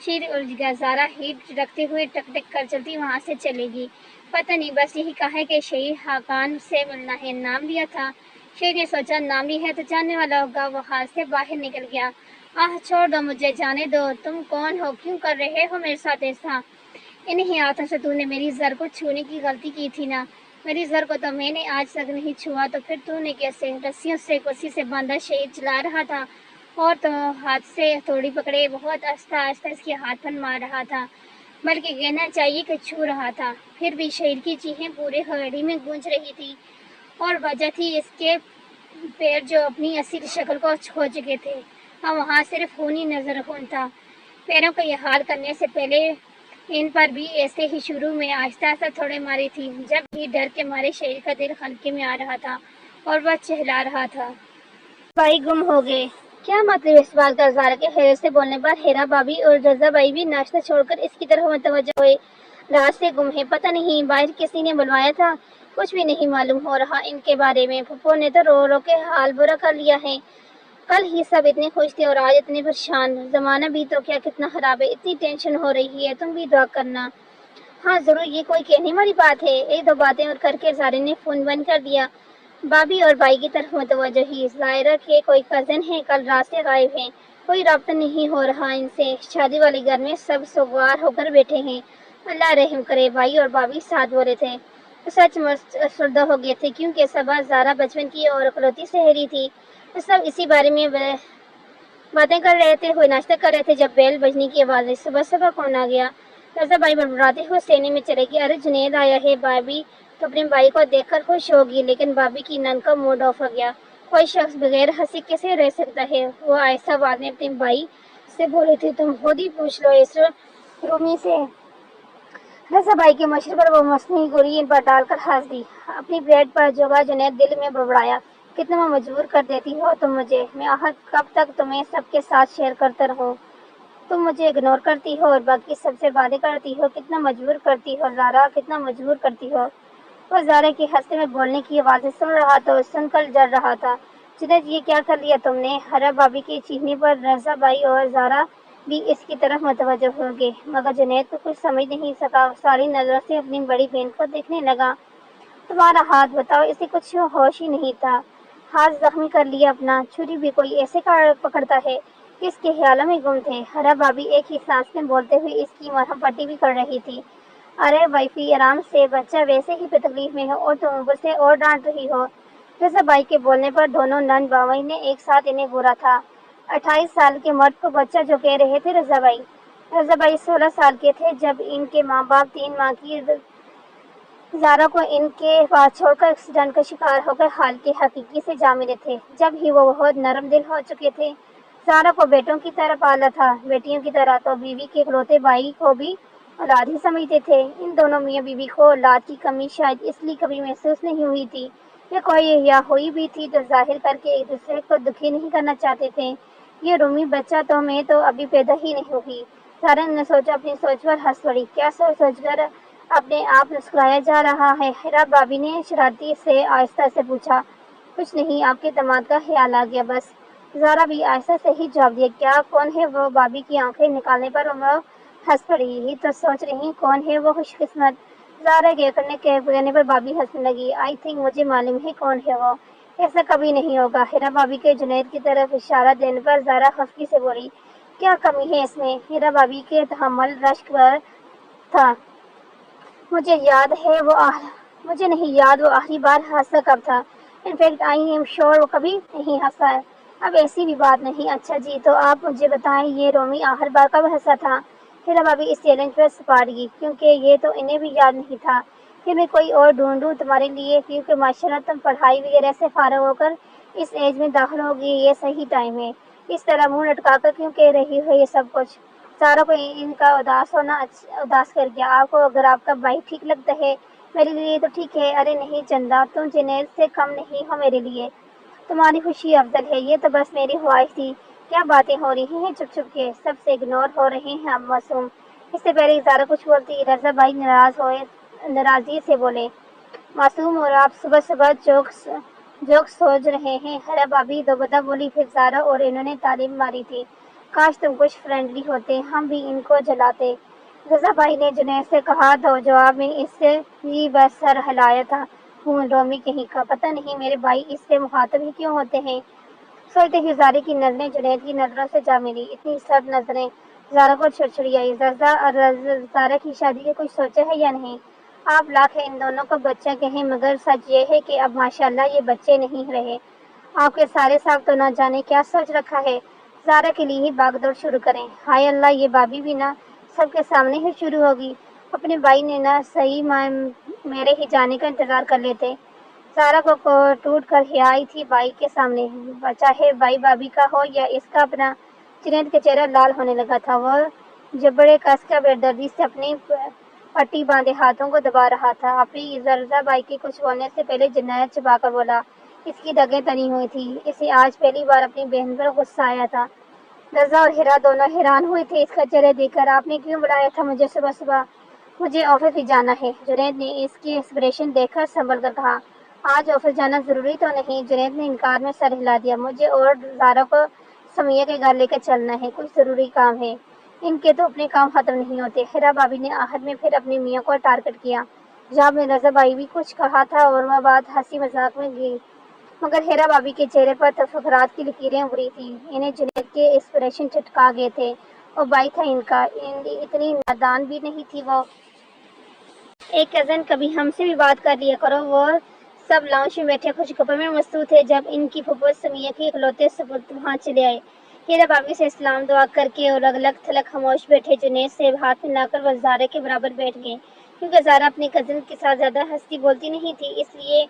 شیر الجھ گیا۔ زارا ہیٹ رکھتے ہوئے ٹک ٹک کر چلتی وہاں سے چلے گی۔ پتہ نہیں، بس یہی کہا ہے کہ شیر حاکان سے ملنا ہے، نام لیا تھا۔ شیر نے سوچا نام لی ہے تو جاننے والا ہوگا۔ وہ ہاتھ سے باہر نکل گیا۔ چھوڑ دو مجھے، جانے دو۔ تم کون ہو؟ کیوں کر رہے ہو میرے ساتھ ایسا؟ انہیں ہاتھوں سے تو نے میری زر کو چھونے کی غلطی کی تھی نا۔ میری زر کو تو میں نے آج تک نہیں چھوا، تو پھر تو نے کیسے؟ رسیوں سے کرسی سے باندھا شیر چلا رہا تھا اور تو ہاتھ سے ہتھوڑی پکڑے بہت آہستہ آہستہ اس کے ہاتھ پر مار رہا تھا، بلکہ کہنا چاہیے کہ چھو رہا تھا۔ پھر بھی شیر کی چیخیں پورے ہڑی میں گونج رہی تھی، اور وجہ تھی اس کے پیر جو اپنی اصلی شکل کو کھو چکے تھے۔ اب وہاں صرف خونی نظر خون تھا۔ پیروں کا یہ حال کرنے سے پہلے ان پر بھی ایسے ہی شروع میں آہستہ آہستہ تھوڑے ماری تھی، جب بھی ڈر کے مارے شیر کا دل خلقے میں آ رہا تھا اور وہ چہلا رہا تھا۔ بھائی گم ہو گئے۔ کیا مطلب اس بات کا؟ زارا کے حیرت سے بولنے پر ہیرا بھابھی اور رضا بھائی بھی ناشتہ چھوڑ کر اس کی طرف متوجہ ہوئے۔ رات سے گم ہے، پتہ نہیں باہر کسی نے بلوایا تھا، کچھ بھی نہیں معلوم ہو رہا ان کے بارے میں۔ پھپھو نے تو رو رو کے حال برا کر لیا ہے۔ کل ہی سب اتنے خوش تھے اور آج اتنے پریشان۔ زمانہ بھی تو کیا کتنا خراب ہے، اتنی ٹینشن ہو رہی ہے، تم بھی دعا کرنا۔ ہاں ضرور، یہ کوئی کہنے والی بات ہے؟ ایک دو باتیں اور کر کے زارا نے فون بند کر دیا۔ بھابھی اور بھائی کی طرف متوجہ ہوئی۔ ظاہرہ کے کوئی کزن ہیں، کل رات سے غائب ہیں، کوئی رابطہ نہیں ہو رہا ان سے۔ شادی والے گھر میں سب سوگوار ہو کر بیٹھے ہیں۔ اللہ رحم کرے۔ بھائی اور بھابھی ساتھ بولے تھے تو سچ افسردہ ہو گئے تھے، کیونکہ صبح زارا بچپن کی اور اکلوتی سہیلی تھی۔ سب اسی بارے میں باتیں کر رہے تھے، وہ ناشتہ کر رہے تھے جب بیل بجنے کی آواز آئی۔ صبح صبح کون آ گیا؟ رضا بھائی بڑبڑاتے ہوئے سینے میں چلے گئے۔ ارے جنید آیا ہے۔ بھابھی تو اپنے بھائی کو دیکھ کر خوش ہوگی، لیکن بھابھی کی نند کا موڈ آف ہو گیا۔ کوئی شخص بغیر ہنسی کیسے رہ سکتا ہے؟ وہ آہستہ آواز میں اپنے بھائی سے بولی تھی، تم خود ہی پوچھ لو اس رومی سے۔ رضا بھائی کے مشورے پر وہ مصنوعی گولی ان پر ڈال کر ہنس دی۔ اپنی پلیٹ پر جگہ جنید دل میں بڑبڑایا، کتنا مجبور کر دیتی ہو تم مجھے، میں کب تک تمہیں سب کے ساتھ شیئر کرتا رہوں؟ تم مجھے اگنور کرتی ہو اور باقی سب سے باتیں کرتی ہو، کتنا مجبور کرتی ہو زارا، کتنا مجبور کرتی ہو۔ وہ زارا کے ہنستے میں بولنے کی آوازیں سن رہا تھا اور سن کر ڈر رہا تھا۔ جنید یہ کیا کر لیا تم نے؟ ہیرا بھابھی کے چیخنے پر رضا بھائی اور زارا بھی اس کی طرف متوجہ ہو گئے، مگر جنید تو کچھ سمجھ نہیں سکا۔ ساری نظروں سے اپنی بڑی بہن کو دیکھنے لگا۔ تمہارا ہاتھ بتاؤ، اسے کچھ ہوش ہی نہیں تھا، ہاتھ زخمی کر لیا اپنا۔ چھری بھی کوئی ایسے پکڑتا ہے؟ کس کے خیالوں میں گم تھے؟ ہیرا بھابھی ایک ہی سانس میں بولتے ہوئے اس کی مرہم پٹی بھی کر رہی تھی۔ ارے وائفی آرام سے، بچہ ویسے ہی تکلیف میں ہے اور تم اوپر سے اور ڈانٹ رہی ہو۔ رضا بھائی کے بولنے پر دونوں نند باوئی نے ایک ساتھ انہیں گھورا تھا۔ 28 سال کے مرد کو بچہ جو کہہ رہے تھے رضا بھائی؟ رضا بھائی 16 سال کے تھے جب ان کے ماں باپ 3 ماہ کی زارا کو ان کے پاس چھوڑ کر ایکسیڈنٹ کا شکار ہو کر حال کے حقیقی سے جا ملے تھے، جب ہی وہ بہت نرم دل ہو چکے تھے۔ زارا کو بیٹوں کی طرح پالا تھا، بیٹیوں کی طرح تو بیوی کے اکلوتے بھائی کو بھی اولاد ہی سمجھتے تھے۔ ان دونوں میاں بیوی کو اولاد کی کمی شاید اس لیے کبھی محسوس نہیں ہوئی تھی، یا کوئی یا ہوئی بھی تھی تو ظاہر کر کے ایک دوسرے کو دکھی نہیں کرنا چاہتے تھے۔ یہ رومی بچہ تو میں تو ابھی پیدا ہی نہیں ہوئی۔ زارا نے سوچا، اپنی سوچ پر ہنس پڑی۔ کیا سوچ سوچ کر اپنے آپ مسکرایا جا رہا ہے؟ ہیرا بھابھی نے شرارتی سے آہستہ سے پوچھا۔ کچھ نہیں، آپ کے داماد کا خیال آ گیا بس۔ زارا بھی آہستہ سے ہی جواب دیا۔ کیا کون ہے وہ؟ بھابھی کی آنکھیں نکالنے پر وہ ہنس پڑی۔ یہی تو سوچ رہی کون ہے وہ خوش قسمت؟ زارا کے کہنے پر بھابھی ہنسنے لگی۔ آئی تھنک مجھے معلوم ہے کون ہے وہ، ایسا کبھی نہیں ہوگا۔ ہیرا بھابھی کے جنید کی طرف اشارہ دینے پر زارا خفگی سے بولی، کیا کمی ہے اس میں؟ ہیرا بھابھی کے تحمل رشک پر تھا۔ مجھے نہیں یاد وہ آخری بار ہنسا کب تھا۔ انفیکٹ آئی ایم شیور وہ کبھی نہیں ہنسا ہے۔ اب ایسی بھی بات نہیں۔ اچھا جی، تو آپ مجھے بتائیں یہ رومی آخر بار کب ہنسا تھا؟ ہیرا بھابھی اس چیلنج پر سپار گئی، کیونکہ یہ تو انہیں بھی یاد نہیں تھا۔ پھر میں کوئی اور ڈھونڈوں تمہارے لیے، کیونکہ ماشاءاللہ تم پڑھائی وغیرہ سے فارغ ہو کر اس ایج میں داخل ہوگی، یہ صحیح ٹائم ہے۔ اس طرح منہ لٹکا کر کیوں کہہ رہی ہو یہ سب کچھ؟ زارا کو ان کا اداس ہونا اداس کر گیا۔ آپ کو اگر آپ کا بھائی ٹھیک لگتا ہے میرے لیے تو ٹھیک ہے۔ ارے نہیں چندا، تم جنید سے کم نہیں ہو میرے لیے، تمہاری خوشی افضل ہے۔ یہ تو بس میری خواہش تھی۔ کیا باتیں ہو رہی ہیں چپ چپ کے؟ سب سے اگنور ہو رہے ہیں اب معصوم۔ اس سے پہلے زارا کچھ بولتی، رضا بھائی ناراضگی سے بولے، معصوم اور آپ صبح صبح جوک سوچ رہے ہیں؟ ہیرا بھابھی دوبدہ بولی۔ پھر زارا اور انہوں نے تعلیم ماری تھی، کاش تم کچھ فرینڈلی ہوتے، ہم بھی ان کو جلاتے۔ رضا بھائی نے جنید سے کہا تو جواب میں اس سے ہی بس سر ہلایا تھا۔ رومی کہیں کا، پتہ نہیں میرے بھائی اس سے مخاطب ہی کیوں ہوتے ہیں۔ سوچتے ہی زارا کی نظریں جنید کی نظروں سے جا ملی، اتنی سرد نظریں۔ زارا کو چھڑچھڑی آئی، رضا اور زارا کی شادی کے کچھ سوچا ہے یا نہیں؟ آپ لاکھ ان دونوں کو بچہ کہیں، مگر سچ یہ ہے کہ اب ماشاءاللہ یہ بچے نہیں رہے۔ آپ کے سارے صاحب تو نہ جانے کیا سوچ رکھا ہے۔ زارا کے لیے ہی باغ دوڑ شروع کریں۔ ہائے اللہ، یہ بابی بھی نہ سب کے سامنے ہی شروع ہوگی۔ اپنے بھائی نے نہ صحیح میرے ہی جانے کا انتظار کر لیتے۔ زارا کو ٹوٹ کر ہی آئی تھی بھائی کے سامنے، چاہے بھائی بابی کا ہو یا اس کا اپنا۔ جنید کا چہرہ لال ہونے لگا تھا، وہ جبڑے کس کر بےدردی سے اپنی پٹی باندھے ہاتھوں کو دبا رہا تھا۔ اپنی رضا بھائی کے کچھ بولنے سے پہلے جنید چبا کر بولا، اس کی رگیں تنی ہوئی تھی، اسے آج پہلی بار اپنی بہن پر غصہ آیا تھا۔ رضا اور ہیرا دونوں حیران ہوئے تھے اس کا چہرہ دیکھ کر۔ آپ نے کیوں بلایا تھا مجھے صبح صبح؟ مجھے آفس بھی جانا ہے۔ جنید نے اس کی ایکسپریشن دیکھ کر سنبھل کر کہا، آج آفس جانا ضروری تو نہیں؟ جنید نے انکار میں سر ہلا دیا، مجھے اور زارا کو سمیہ کے گھر لے کر چلنا ہے، کچھ ضروری کام ہے، ان کے تو اپنے کام ختم نہیں ہوتے۔ ہیرا بھابی نے آخر میں پھر اپنی میاں کو ٹارگٹ کیا۔ جواب میں رضا بھائی بھی کچھ کہا تھا اور وہ بات ہنسی مذاق میں گئی، مگر ہیرا بھابی کے چہرے پر تفکرات کی لکیریں ابھری تھیں۔ انہیں جنید کے ایکسپریشن چٹکا گئے تھے، اور بھائی تھا ان کا، اتنی نادان بھی نہیں تھی وہ۔ ایک کزن، کبھی ہم سے بھی بات کر لیا کرو۔ وہ سب لاؤنج میں بیٹھے خوش خبر میں مصروف تھے جب ان کی پھوپھو سمیہ کے اکلوتے سپرد وہاں چلے آئے۔ ہیرا بھابی سے اسلام دعا کر کے اور الگ تھلگ خاموش بیٹھے جنید سے ہاتھ ملا کر وہ زارا کے برابر بیٹھ گئے۔ کیونکہ زارا اپنے کزن کے ساتھ زیادہ ہنستی بولتی نہیں تھی، اس لیے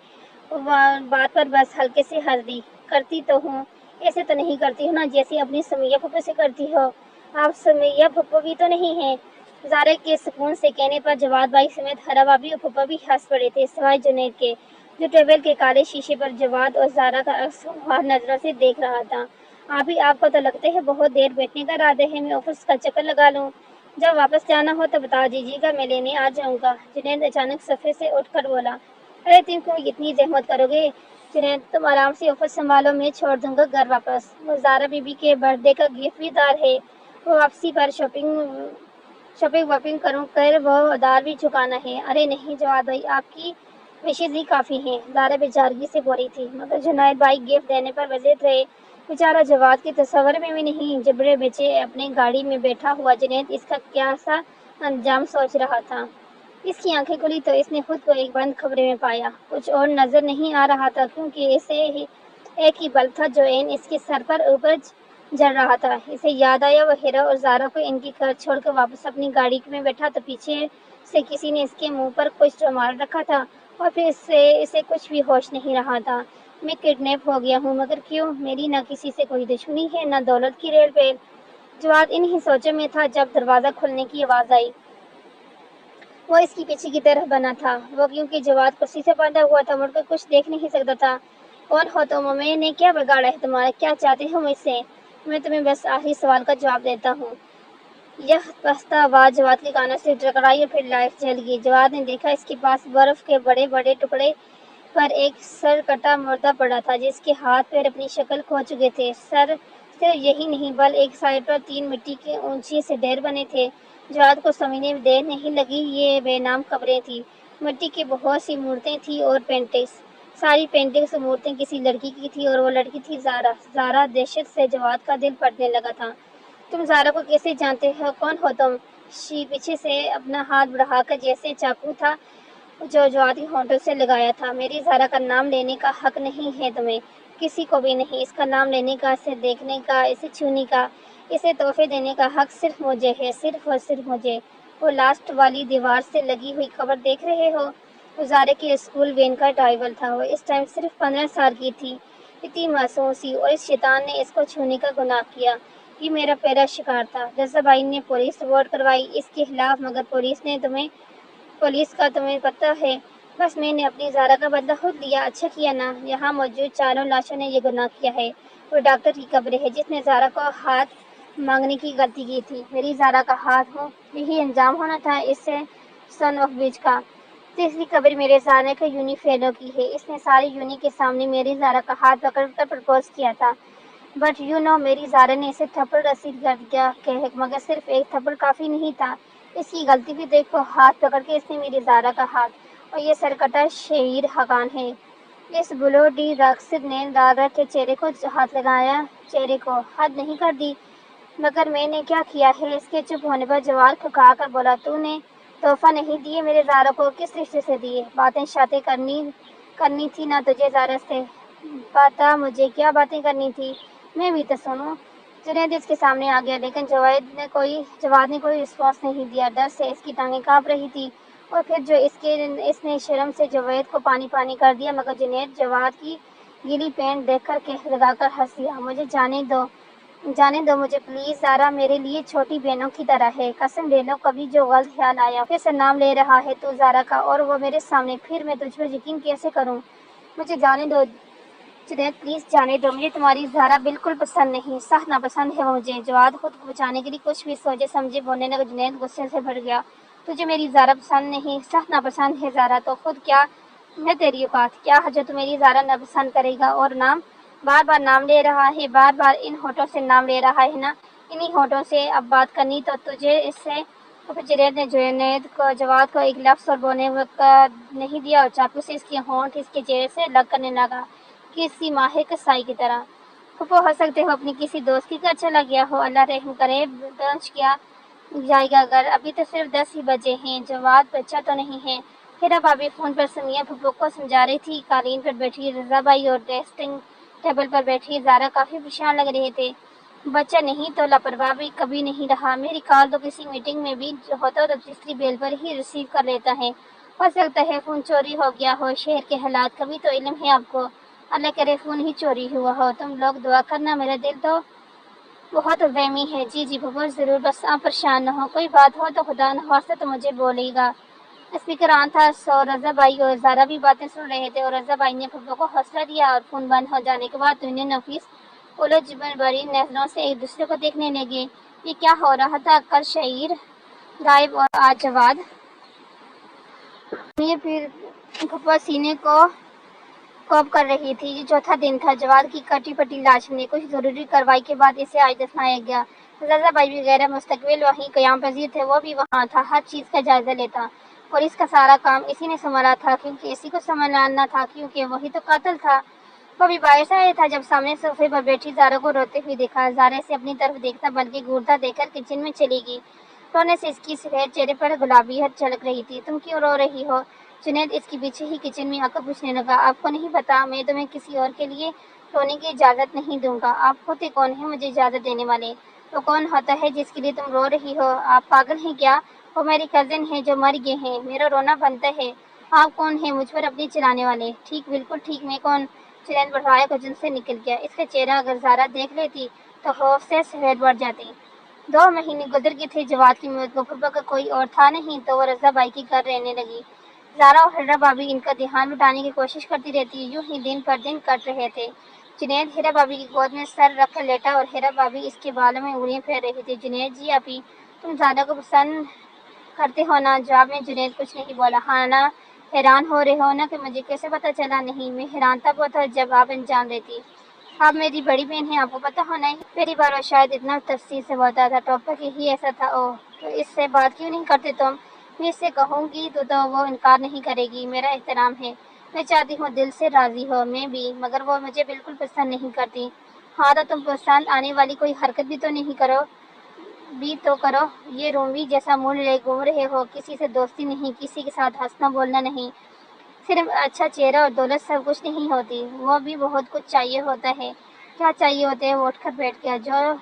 بات پر بس ہلکے سے ہنس دی۔ کرتی تو ہوں، ایسے تو نہیں کرتی ہو نا جیسے اپنی سمیہ پھوپھو سے کرتی ہو؟ آپ سمیہ پھوپھو بھی تو نہیں ہیں۔ زارا کے سکون سے کہنے پر جواد بھائی سمیت ہیرا بھابی اور پھوپھو بھی ہنس پڑے تھے، سوائے جنید کے، جو ٹیبل کے کالے شیشے پر جواد اور زارا کا عکس نظروں سے دیکھ رہا تھا۔ آپ کو تو لگتے ہے بہت دیر بیٹھنے کا ارادہ ہے، میں آفس کا چکر لگا لوں؟ جب واپس جانا ہو تو بتا دیجیے گا، میں لینے آ جاؤں گا۔ جنید اچانک صفحے سے اٹھ کر بولا، ارے تم کیوں اتنی زحمت کرو گے؟ جنید، تم آرام سے آفس سنبھالو، میں چھوڑ دوں گا گھر واپس۔ وہ زارا بی بی کے برتھ ڈے کا گفٹ بھی دار ہے، وہ واپسی پر شاپنگ واپنگ کروں کر وہ ادار بھی چکانا ہے۔ ارے نہیں جواد بھائی، آپ کی وشز ہی کافی ہیں، زارا بیچارگی سے بولی تھی، مگر جنید بھائی گفٹ دینے پر وزید رہے۔ بیچارہ جواد کے تصور میں بھی نہیں، جبڑے بیچے اپنے گاڑی میں بیٹھا ہوا جنید اس کا کیا سا انجام سوچ رہا تھا۔ اس کی آنکھیں کھلی تو اس نے خود کو ایک بند کمرے میں پایا، کچھ اور نظر نہیں آ رہا تھا، کیونکہ اسے ایک ہی بلب تھا جو اس کے سر پر اوپر جل رہا تھا۔ اسے یاد آیا وہ ہیرا اور زارا کو ان کے گھر چھوڑ کر واپس اپنی گاڑی میں بیٹھا تو پیچھے سے کسی نے اس کے منہ پر کچھ مار رکھا تھا، اور پھر اسے کچھ بھی ہوش نہیں رہا تھا۔ میں کڈنیپ ہو گیا ہوں، مگر کیوں؟ میری نہ کسی سے کوئی دشمنی ہے، نہ دولت کی ریل پہ۔ جواد انہی سوچوں میں تھا جب دروازہ کھلنے کی آواز آئی۔ وہ اس کی پیچھے کی طرف بنا تھا، وہ کیونکہ جواد کرسی سے باندھا ہوا تھا مڑ کر کچھ دیکھ نہیں سکتا تھا۔ کون ہو تم؟ میں نے کیا بگاڑا ہے تمہارا؟ کیا چاہتے ہو مجھ سے؟ میں تمہیں بس آخری سوال کا جواب دیتا ہوں۔ یہ پستہ آواز جواد کے کانوں سے ٹکرائی اور پھر لائٹ جل گئی۔ جواد نے دیکھا اس کے پاس برف کے بڑے بڑے ٹکڑے پر ایک سر کٹا مردہ پڑا تھا، جس کے ہاتھ پیر اپنی شکل کھو چکے تھے۔ صرف یہی نہیں، بل ایک سائڈ پر 3 مٹی کے اونچے سے ڈھیر بنے تھے۔ جواد کو سمجھنے میں دیر نہیں لگی، یہ بے نام قبریں تھیں۔ مٹی کی بہت سی مورتیں تھیں اور پینٹنگز، ساری پینٹنگز اور مورتیں کسی لڑکی کی تھیں، اور وہ لڑکی تھی زارا۔ زارا! دہشت سے جواد کا دل پھٹنے لگا تھا۔ تم زارا کو کیسے جانتے ہو؟ کون ہو تم؟ پیچھے سے اپنا ہاتھ بڑھا کر جیسے چاقو تھا جو جواد کے ہونٹوں سے لگایا تھا۔ میری زارا کا نام لینے کا حق نہیں ہے تمہیں، کسی کو بھی نہیں۔ اس کا نام لینے کا، اسے دیکھنے کا، اسے چھونے کا، اسے تحفے دینے کا حق صرف مجھے ہے، صرف اور صرف مجھے۔ وہ لاسٹ والی دیوار سے لگی ہوئی قبر دیکھ رہے ہو؟ وہ زارا کے اسکول وین کا ڈرائیور تھا، وہ اس ٹائم صرف 15 سال کی تھی، اتنی معصوم سی، اور اس شیطان نے اس کو چھونے کا گناہ کیا۔ یہ میرا پہلا شکار تھا۔ رضا بھائی نے پولیس رپورٹ کروائی اس کے خلاف، مگر پولیس کا تمہیں پتہ ہے، بس میں نے اپنی زارا کا بدلہ خود لیا۔ اچھا کیا نا، یہاں موجود 4 لاشوں نے یہ گناہ کیا ہے۔ وہ ڈاکٹر کی قبر ہے جس نے زارا کو ہاتھ مانگنے کی غلطی کی تھی، میری زارا کا ہاتھ ہوں، یہی انجام ہونا تھا اس سن آف بیچ کا۔ تیسری قبر میرے زارا کے یونی فیلو کی ہے، اس نے ساری یونی کے سامنے میری زارا کا ہاتھ پکڑ کر پرپوز کیا تھا۔ بٹ میری زارا نے اسے تھپڑ رسید کر دیا کہ مگر صرف ایک تھپڑ کافی نہیں تھا، اس کی غلطی بھی دیکھو، ہاتھ پکڑ کے اس نے میری زارا کا ہاتھ، اور یہ سرکٹا شہیر حقان ہے۔ اس بلوڈی راکسد نے زارا کے چہرے کو ہاتھ لگایا، چہرے کو حد نہیں کر دی۔ مگر میں نے کیا کیا ہے؟ اس کے چپ ہونے پر جواد کھکا کر بولا، تو نے تحفہ نہیں دیے میرے زارا کو؟ کس رشتے سے دیے؟ باتیں شاتیں کرنی تھی نا تجھے زارا سے؟ بتا مجھے کیا باتیں کرنی تھی، میں بھی تو سنوں۔ جنید اس کے سامنے آ گیا، لیکن جواد نے کوئی رسپانس نہیں دیا۔ ڈر سے اس کی ٹانگیں کانپ رہی تھی، اور پھر جو اس نے شرم سے جوید کو پانی پانی کر دیا، مگر جنید جواد کی گیلی پینٹ دیکھ کر کہہ لگا کر ہنس دیا، مجھے جانے دو مجھے پلیز، زارا میرے لیے چھوٹی بہنوں کی طرح ہے، قسم لے لو کبھی جو غلط خیال آیا پھر سے نام لے رہا ہے تو زارا کا، اور وہ میرے سامنے، پھر میں تجھ پر یقین کیسے کروں؟ مجھے جانے دو جنید، پلیز جانے دو، مجھے تمہاری زارا بالکل پسند نہیں، سخت ناپسند ہے وہ مجھے۔ جواد خود کو بچانے کے لیے کچھ بھی سوچے سمجھے بولنے لگا۔ جنید غصے سے بھر گیا، تجھے میری زارا پسند نہیں، سخت ناپسند ہے زارا تو خود کیا ہے تیری اوقات، کیا ہے جو تو میری زارا ناپسند کرے گا؟ اور نام، بار بار نام لے رہا ہے، بار بار ان ہونٹوں سے نام لے رہا ہے نا، انہی ہونٹوں سے اب بات کرنی تو تجھے اس سے۔ تو پھر جواد کو ایک لفظ اور بولنے کا نہیں دیا، اور چاقو سے اس کی ہونٹ اس کے چہرے سے لگ کرنے لگا، کسی ماہر کسائی کی طرح۔ پھپھو ہنس سکتے ہو اپنی کسی دوست کی کا چلا گیا ہو، اللہ رحم کرے، لنچ کیا جائے گا اگر؟ ابھی تو صرف 10 ہی بجے ہیں، جواد بچہ تو نہیں ہے۔ ہیرا بھابی فون پر سمیہ پھپھو کو سمجھا رہی تھی، قالین پر بیٹھی رضا بھائی اور ڈریسنگ ٹیبل پر بیٹھی زارا کافی پریشان لگ رہے تھے۔ بچہ نہیں تو لاپرواہ بھی کبھی نہیں رہا، میری کال تو کسی میٹنگ میں بھی ہوتا تو تیسری بیل پر ہی ریسیو کر لیتا ہے، ہو سکتا ہے فون چوری ہو گیا ہو، شہر کے حالات کا بھی تو علم ہے آپ کو، اللہ کرے فون ہی چوری ہوا ہو، تم لوگ دعا کرنا، میرا دل تو بہت وہمی ہے۔ جی جی پھپھو ضرور، بس آپ پریشان نہ ہو، کوئی بات ہو تو خدا نخواستہ تو مجھے بولے گا۔ اسپیکر آن تھا، سو رضا بھائی اور زارا بھی باتیں سن رہے تھے، اور رضا بھائی نے پھپھو کو حوصلہ دیا، اور فون بند ہو جانے کے بعد دونوں نفیس الجھ بھری نظروں سے ایک دوسرے کو دیکھنے لگے۔ یہ کیا ہو رہا تھا؟ کل شہیر غائب اور آج جواد۔ یہ پھر پھپھو سینے کو کوب کر رہی تھی، یہ چوتھا دن تھا جواد کی کٹی پٹی لاش میں، کچھ ضروری کارروائی کے بعد اسے آج دفنایا گیا۔ رضا بھائی بھی غیر مستقبل وہیں قیام پذیر تھے، وہ بھی وہاں تھا، ہر چیز کا جائزہ لیتا۔ پولیس کا سارا کام اسی نے سنبھالا تھا، کیونکہ اسی کو سنبھالنا تھا، کیونکہ وہی تو قاتل تھا۔ وہ بھی باعث آیا تھا جب سامنے صوفے پر بیٹھی زارا کو روتے ہوئے دیکھا، زارا اسے اپنی طرف دیکھتا بلکہ گھورتا دیکھ کر کچن میں چلی گئی۔ رونے سے اس کی سفید چہرے پر گلابیت جھلک رہی تھی۔ تم کیوں رو رہی ہو؟ جنید اس کے پیچھے ہی کچن میں آ کر پوچھنے لگا۔ آپ کو نہیں پتا، میں تمہیں کسی اور کے لیے رونے کی اجازت نہیں دوں گا۔ آپ ہوتے کون ہیں مجھے اجازت دینے والے؟ وہ کون ہوتا ہے جس کے لیے تم رو رہی ہو؟ آپ پاگل ہیں کیا؟ وہ میری کزن ہے جو مر گئے ہیں، میرا رونا بنتا ہے۔ آپ کون ہیں مجھ پر اپنی چلانے والے؟ ٹھیک، بالکل ٹھیک، میں کون؟ جنید بڑھائے کچن سے نکل گیا۔ اس کا چہرہ اگر زارا دیکھ لیتی تو خوف سے سفید پڑ جاتی۔ 2 مہینے گزر گئے تھے جواد کی موت کو، پھپھو کا کوئی اور تھا نہیں تو وہ رضا بھائی کے گھر رہنے لگی۔ زارا اور ہیرا بھابی ان کا دھیان بٹانے کی کوشش کرتی رہتی، یوں ہی دن پر دن کٹ رہے تھے۔ جنید ہیرا بھابی کی گود میں سر رکھ کر لیٹا، اور ہیرا بھابی اس کے بالوں میں انگلیاں پھیر رہی تھی۔ جنید جی آپی، تم زارا کو پسند کرتے ہو نا؟ جواب میں جنید کچھ نہیں بولا۔ ہاں نا؟ حیران ہو رہے ہو نا کہ مجھے کیسے پتا چلا؟ نہیں، میں حیران تب ہوتا جب آپ انجام دیتی۔ آپ میری بڑی بہن ہیں، آپ کو پتا ہونا ہی۔ پہلی بار وہ شاید اتنا تفصیل سے بولتا تھا، ٹاپک ہی ایسا تھا۔ اوہ، تو اس سے بات کیوں نہیں کرتے تم؟ میں اس سے کہوں گی تو وہ انکار نہیں کرے گی، میرا احترام ہے، میں چاہتی ہوں دل سے راضی ہو، میں بھی، مگر وہ مجھے بالکل پسند نہیں کرتی۔ ہاں تو تم پسند آنے والی کوئی حرکت بھی تو کرو، یہ رومبی جیسا منہ لے گھوم رہے ہو، کسی سے دوستی نہیں، کسی کے ساتھ ہنسنا بولنا نہیں، صرف اچھا چہرہ اور دولت سب کچھ نہیں ہوتی، وہ بھی بہت کچھ چاہیے ہوتا ہے۔ کیا چاہیے ہوتا ہے؟ وہ اٹھ کر بیٹھ گیا۔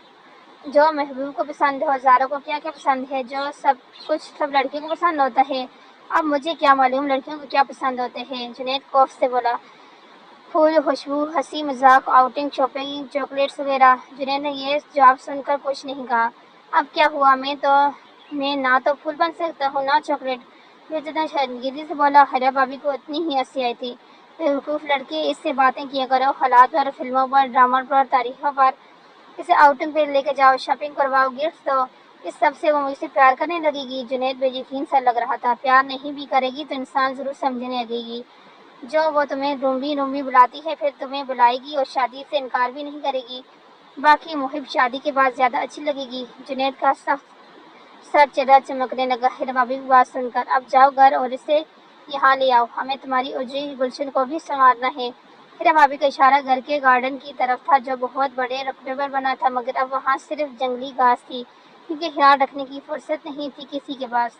جو محبوب کو پسند ہو، زارا کو کیا کیا پسند ہے، جو سب کچھ سب لڑکیوں کو پسند ہوتا ہے، اب مجھے کیا معلوم لڑکیوں کو کیا پسند ہوتے ہیں؟ جنید خوف سے بولا۔ پھول، خوشبو، ہنسی مذاق، آؤٹنگ، شاپنگ، چاکلیٹس وغیرہ۔ جنید نے یہ جواب سن کر کچھ نہیں کہا۔ اب کیا ہوا؟ میں نہ تو پھول بن سکتا ہوں نہ چاکلیٹ، اتنا شرمندگی سے بولا۔ ہیرا بھابی کو اتنی ہی ہنسی آئی تھی۔ بیوقوف لڑکے، اس سے باتیں کیا کرو، حالات پر، فلموں پر، ڈراموں پر، تاریخوں پر، اسے آؤٹنگ پہ لے کے جاؤ، شاپنگ کرواؤ، گفٹ دو، اس سب سے وہ مجھ سے پیار کرنے لگے گی۔ جنید بے یقین سا لگ رہا تھا۔ پیار نہیں بھی کرے گی تو انسان ضرور سمجھنے لگے گی، جو وہ تمہیں رومبی رومبی بلاتی ہے، پھر تمہیں بلائے گی اور شادی سے انکار بھی نہیں کرے گی۔ باقی محب شادی کے بعد زیادہ اچھی لگے گی۔ جنید کا سخت سر چہرہ چمکنے لگا ہیرا بھابھی کی بات سن کر۔ اب جاؤ گھر اور اسے یہاں لے آؤ، ہمیں تمہاری اجڑی گلشن کو بھی سنوارنا ہے۔ ہیرا بھابھی کا اشارہ گھر کے گارڈن کی طرف تھا جو بہت بڑے رقبے پر بنا تھا، مگر اب وہاں صرف جنگلی گھاس تھی کیونکہ خیال رکھنے کی فرصت نہیں تھی کسی کے پاس۔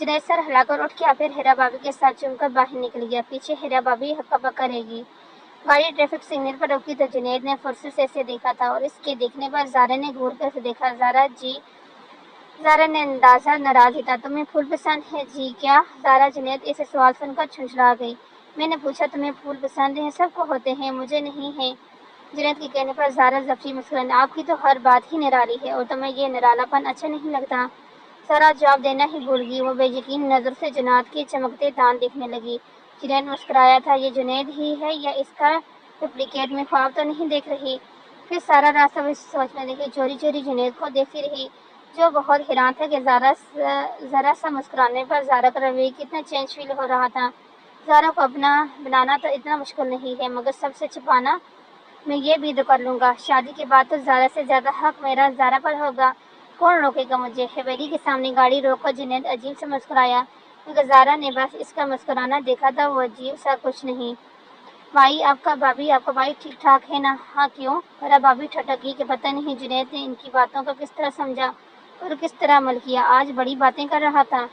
جنید سر ہلا کر اٹھ گیا، پھر ہیرا بھابھی کے ساتھ چوم کر باہر نکل گیا۔ پیچھے ہیرا بھابھی ہکا بکا رہ گئی۔ گاڑی ٹریفک سگنل پر رکی تو جنید نے فرصت سے اسے دیکھا تھا اور اس کے دیکھنے پر زارا نے گھور کر اسے دیکھا۔ زارا نے اندازہ ناراض ہی تھا۔ تمہیں پھول پسند ہے جی کیا؟ زارا جنید اسے سوال سن کر چھنچھڑا گئی۔ میں نے پوچھا تمہیں پھول پسند ہیں؟ سب کو ہوتے ہیں، مجھے نہیں ہیں۔ جنید کے کہنے پر زارا ضبطی مسکرائی۔ آپ کی تو ہر بات ہی نرالی ہے اور تمہیں یہ نرالا پن اچھا نہیں لگتا؟ زارا جواب دینا ہی بھول گئی۔ وہ بے یقین نظر سے جنید کے چمکتے دانت دیکھنے لگی۔ جنید مسکرایا تھا، یہ جنید ہی ہے یا اس کا ڈپلیکیٹ؟ میں خواب تو نہیں دیکھ رہی؟ پھر سارا راستہ وہ سوچنے لگی۔ چوری چوری جنید کو دیکھتی رہی جو بہت حیران تھا کہ ذرا سا مسکرانے پر زارا کا رویہ کتنا چینج فیل ہو رہا تھا۔ زارا کو اپنا بنانا تو اتنا مشکل نہیں ہے، مگر سب سے چھپانا میں یہ بھی تو کر لوں گا۔ شادی کے بعد تو زارا سے زیادہ حق میرا زارا پر ہوگا، کون روکے گا مجھے؟ حویلی کے سامنے گاڑی روک کر جنید عجیب سے مسکرایا، مگر زارا نے بس اس کا مسکرانا دیکھا تھا، وہ عجیب سا کچھ نہیں۔ بھائی آپ کا بھائی ٹھیک ٹھاک ہے نا؟ ہاں کیوں؟ میرا بھابھی ٹھٹک گئی کہ پتہ نہیں جنید نے ان کی باتوں کو کس طرح سمجھا اور کس طرح عمل کیا۔ آج بڑی باتیں کر رہا تھا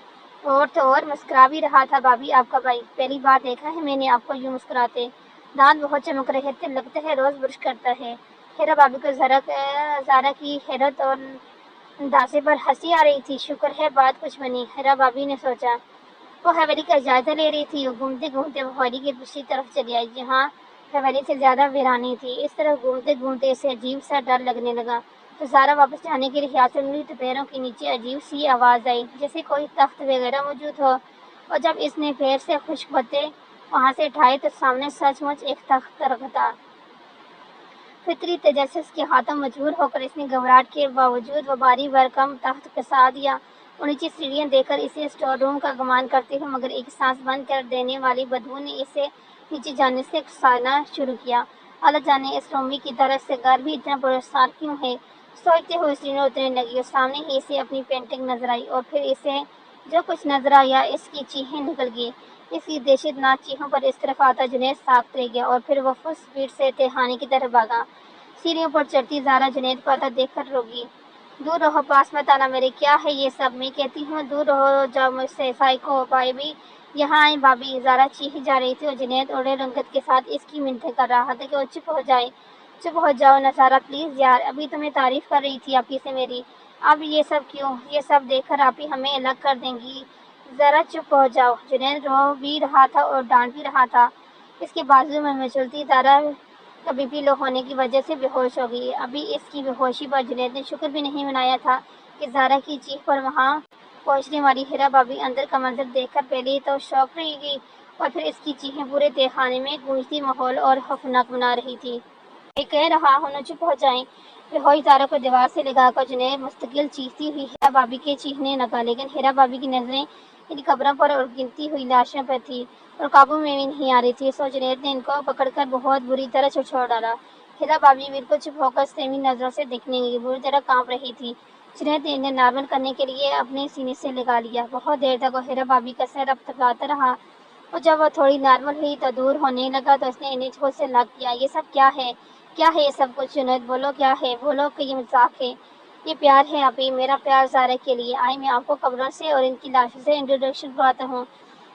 اور تو اور مسکرا بھی رہا تھا۔ بھابھی آپ کا بھائی، پہلی بار دیکھا ہے میں نے آپ کو یوں مسکراتے۔ دانت بہت چمک رہے تھے، لگتا ہے روز برش کرتا ہے۔ ہیرا بھابھی کو زارا کی حیرت اور اندازے پر ہنسی آ رہی تھی۔ شکر ہے بات کچھ بنی، ہیرا بھابھی نے سوچا۔ وہ حویلی کا جائزہ لے رہی تھی۔ گھومتے گھومتے وہ حویلی کی دوسری طرف چلی آئی جہاں حویلی سے زیادہ ویرانی تھی۔ اس طرح گھومتے گھومتے اسے عجیب سا ڈر لگنے لگا تو زارا واپس جانے کے لیے خیال سے مڑی تو پیروں کے نیچے عجیب سی آواز آئی جیسے کوئی تخت وغیرہ موجود ہو، اور جب اس نے پیر سے خشک پتے وہاں سے اٹھائے تو سامنے سچ مچ ایک تخت رکھا تھا۔ فطری تجسس کے ہاتھوں مجبور ہو کر اس نے گھبراہٹ کے باوجود وہ بھاری بھرکم تخت کھسا دیا اور نیچے سیڑھیاں دیکھ کر اسے اسٹور روم کا گمان کرتے ہوئے مگر ایک سانس بند کر دینے والی بدبو نے اسے نیچے جانے سے اکسانا شروع کیا۔ اللہ جانے اس رومی کی طرح سے گھر بھی اتنا پرسرار کیوں ہے؟ سوچتے ہوئے سیڑھیاں اترنے لگی اور سامنے ہی اسے اپنی پینٹنگ نظر آئی اور پھر اسے جو کچھ نظر آیا اس کی چیخیں نکل گئی۔ اس کی دہشت ناک چیخوں پر اس طرف آتا جنید ساکت رہ گیا اور پھر وہ فل سپیڈ سے تہھانے کی طرف بھاگا۔ سیڑھیوں پر چڑھتی زارا جنید کو آتا دیکھ کر رک گئی۔ دور رہو، پاس مت آنا میرے۔ کیا ہے یہ سب؟ میں کہتی ہوں دور رہو جاؤ مجھ سے۔ سائیکو بھابھی یہاں آئیں۔ بھابھی زارا چیخی جا رہی تھی اور جنید اڑے رنگت کے ساتھ اس کی منتیں کر رہا تھا کہ وہ چپ ہو جائے۔ چپ ہو جاؤ نا زارا پلیز یار، ابھی تو میں تعریف کر رہی تھی آپ کی سے میری۔ اب یہ سب کیوں؟ یہ سب دیکھ کر آپ ہی ہمیں الگ کر دیں گی۔ ذرا چپ ہو جاؤ۔ جنید رو بھی رہا تھا اور ڈانٹ بھی رہا تھا۔ اس کے بازو میں مچلتی زارا کا بی پی لو ہونے کی وجہ سے بے ہوش ہو گئی۔ ابھی اس کی بے ہوشی پر جنید نے شکر بھی نہیں منایا تھا کہ زارا کی چیخ پر وہاں پہنچنے والی ہیرا بھابھی اندر کا منظر دیکھ کر پہلے تو شاک رہ گئی اور پھر اس کی چیخیں پورے تہخانے میں گونجتی ماحول اور خوفناک بنا رہی تھی۔ میں کہہ رہا ہوں نا چپ ہو جائیں۔ بے ہوش زارا کو دیوار سے لگا کر جنید مستقل چیختی ہوئی ہیرا بھابھی کے چیخنے لگا، لیکن ہیرا بھابھی کی نظریں ان قبروں پر اور گرتی ہوئی لاشوں پر تھی اور قابو میں بھی نہیں آ رہی تھی، سو جنید نے ان کو پکڑ کر بہت بری طرح جھنجھوڑ ڈالا۔ ہیرا بھابھی بالکل چپ ہو کر سہمی نظروں سے دیکھنے لگی، بری طرح کانپ رہی تھی۔ جنید نے انہیں نارمل کرنے کے لیے اپنے سینے سے لگا لیا۔ بہت دیر تک وہ ہیرا بھابھی کا سر ابتکاتا رہا اور جب وہ تھوڑی نارمل ہوئی تو دور ہونے لگا تو اس نے انہیں خود سے لگ کیا۔ یہ سب کیا ہے؟ کیا ہے یہ سب کچھ؟ جنید بولو کیا ہے؟ بولو کہ یہ مذاق ہے، یہ پیار ہے ابھی میرا پیار زارا کے لیے۔ آئے میں آپ کو قبروں سے اور ان کی لاشوں سے انٹروڈکشن کرواتا ہوں۔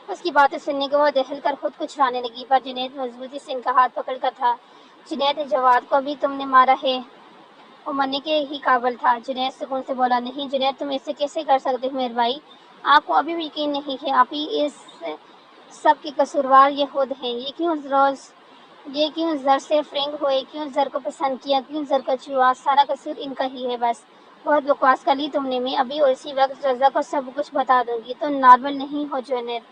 اس کی باتیں سننے کے وہ دہل کر خود کو چھڑانے لگی، پر جنید مضبوطی سے ان کا ہاتھ پکڑ کر تھا۔ جنید جواد کو بھی تم نے مارا ہے؟ وہ مرنے کے ہی قابل تھا۔ جنید سکون سے بولا، نہیں جنید تم ایسے کیسے کر سکتے ہو میرے بھائی؟ آپ کو ابھی بھی یقین نہیں ہے؟ آپ ہی اس سب کے قصوروار یہ خود ہیں۔ یہ کیوں زر سے فرنگ ہوئے، کیوں زر کو پسند کیا، کیوں زر کو چھوا؟ سارا قصور ان کا ہی ہے بس۔ بہت بکواس کر لی تم نے۔ میں ابھی اور اسی وقت رضا کو سب کچھ بتا دوں گی۔ تم نارمل نہیں ہو جنید۔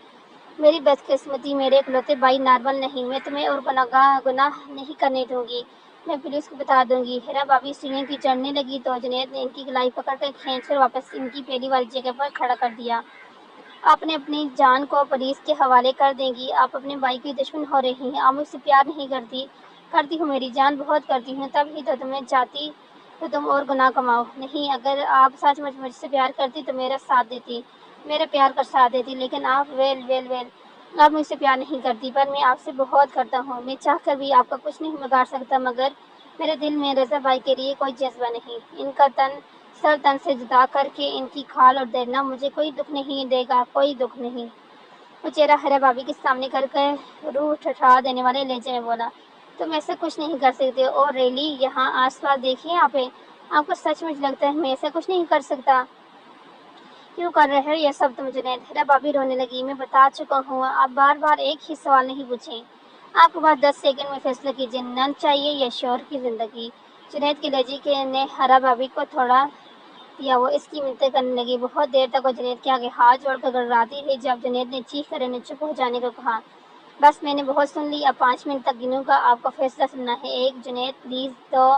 میری بدقسمتی، میرے اکلوتے بھائی نارمل نہیں۔ میں تمہیں اور گناہ نہیں کرنے دوں گی۔ میں پولیس کو بتا دوں گی۔ ہیرا بھابھی سیڑھیوں کی چڑھنے لگی تو جنید نے ان کی کلائی پکڑ کر کھینچ کر واپس ان کی پہلی والی جگہ پر کھڑا کر دیا۔ آپ نے اپنی جان کو پولیس کے حوالے کر دیں گی۔ آپ اپنے بھائی کی دشمن ہو رہی ہیں۔ آپ مجھ سے پیار نہیں کرتی، کرتی ہوں میری جان، بہت کرتی ہوں، تب ہی تو تمہیں چاہتی تو تم اور گناہ کماؤ نہیں۔ اگر آپ سچ مجھ سے پیار کرتی تو میرا ساتھ دیتی، میرے پیار کا ساتھ دیتی، لیکن آپ آپ مجھ سے پیار نہیں کرتی، پر میں آپ سے بہت کرتا ہوں۔ میں چاہ کر بھی آپ کا کچھ نہیں بگاڑ سکتا، مگر میرے دل میں رضا بھائی کے لیے کوئی جذبہ نہیں۔ ان کا سر تن سے جدا کر کے ان کی کھال اور دینا مجھے کوئی دکھ نہیں دے گا، کوئی دکھ نہیں۔ وہ چہرہ ہیرا بھابھی کے سامنے کر کے روح ٹھٹھا دینے والے لہجے میں بولا، تم ایسا کچھ نہیں کر سکتے۔ اور ریلی یہاں آس پاس دیکھیے آپ کو سچ مچ لگتا ہے میں ایسا کچھ نہیں کر سکتا؟ کیوں کر رہے ہو یہ سب تم جنید؟ ہیرا بھابھی رونے لگی، میں بتا چکا ہوں، آپ بار بار ایک ہی سوال نہیں پوچھیں، آپ کو بس 10 سیکنڈ میں فیصلہ کیجیے، نند چاہیے یا شوہر کی زندگی؟ جنید کے لہجے نے ہیرا بھابھی کو تھوڑا دیا، وہ اس کی منتیں کرنے لگی۔ بہت دیر تک وہ جنید کے آگے ہاتھ جوڑ کر گڑگڑاتی رہی، جب جنید نے چیخ کر انہیں چپ ہو جانے کو کہا، بس میں نے بہت سن لی، اب 5 منٹ تک گنوں گا، آپ کو فیصلہ سننا ہے۔ 1 جنید پلیز، 2